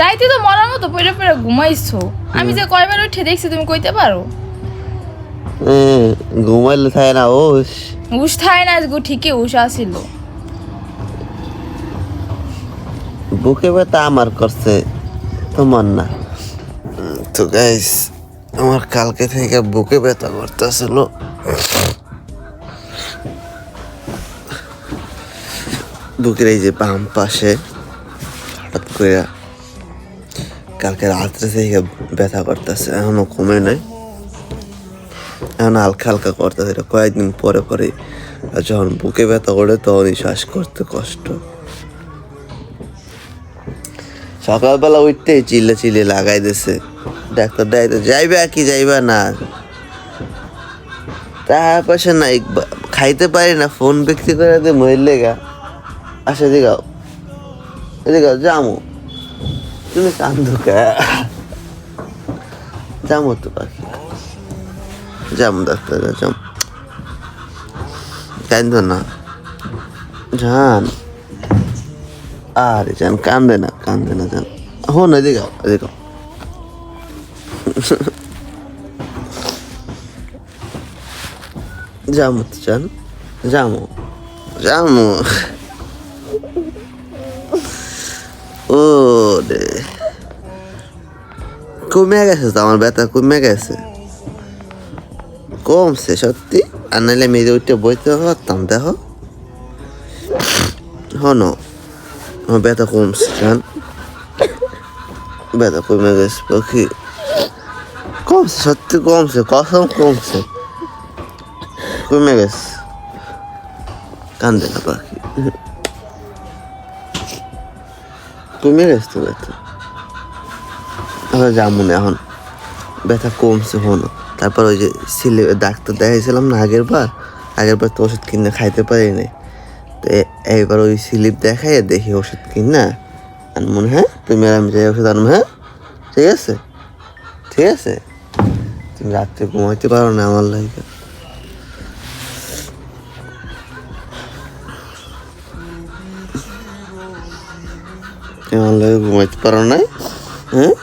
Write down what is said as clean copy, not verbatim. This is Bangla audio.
রাইতে তো মরার মতো পড়ে পড়ে ঘুমাইছো, আমি যে কয়বার উঠে দেখছি তুমি কইতে পারো? ঘুমাইলে থাকে না ওস। উস থাই না, গো ঠিকই উস আসিল। বুকে ব্যথা আমার করছে, তোমার না। তো গাইস, আমার কালকে থেকে বুকে ব্যথা করতেছিল। বুকের এই যে বাম পাশে হঠাৎ করে কালকে রাত্রে থেকে ব্যথা করতেছে, এখনো কমে নাই, এখন হালকা হালকা করতেছে। এটা কয়েকদিন পরে পরে যখন বুকে ব্যথা করে তখনই শ্বাস করতে কষ্ট। সকালবেলা উঠতে চিল্লে চিল্লে লাগাই দিছে, ডাক্তার দেয় তো যাইবা কি যাইবা না, টাকা পয়সা নাই, খাইতে পারি না, ফোন বিক্রি করে দিয়ে মহিলে গা আসে দিগাও এদিকে যামো, তুমি কান্দো কে? যামো তো পাখি, যাম ডাক্তার যাম, কান্দো না জান, আরে জান কান্দে না জান, হন এদিকে এদিকে যামো তো জান, যামো যামো। ও রে, কমে গেছে তো আমার ব্যথা, কমে গেছে, কমছে সত্যি। আর নাহলে মেয়েদের উঠে বইতে পারতাম, দেখো হন আমার ব্যথা কমছে জান, ব্যথা কমে গেছে পাখি, কমছে সত্যি, কমছে কসম, কমছে, কমে গেছে, কান্দে না পাখি, কমে গেছে তো ব্যথা। আমরা যাবো না এখন, ব্যথা কমছে হনো। তারপর ওই যে ডাক্তার দেখাইছিলাম না আগের বার তো ওষুধ কিনে খাইতে পারি নাই, তো এইবার ওই স্লিপ দেখাই দেখি ওষুধ কিনা আনমন। হ্যাঁ তুমি আর আমি যাই ওষুধ আনবো, হ্যাঁ ঠিক আছে, ঠিক আছে। তুমি রাত্রে ঘুমাইতে পারো না আমার লাগে, তুমি আমার লাগে ঘুমাইতে পারো না, হ্যাঁ।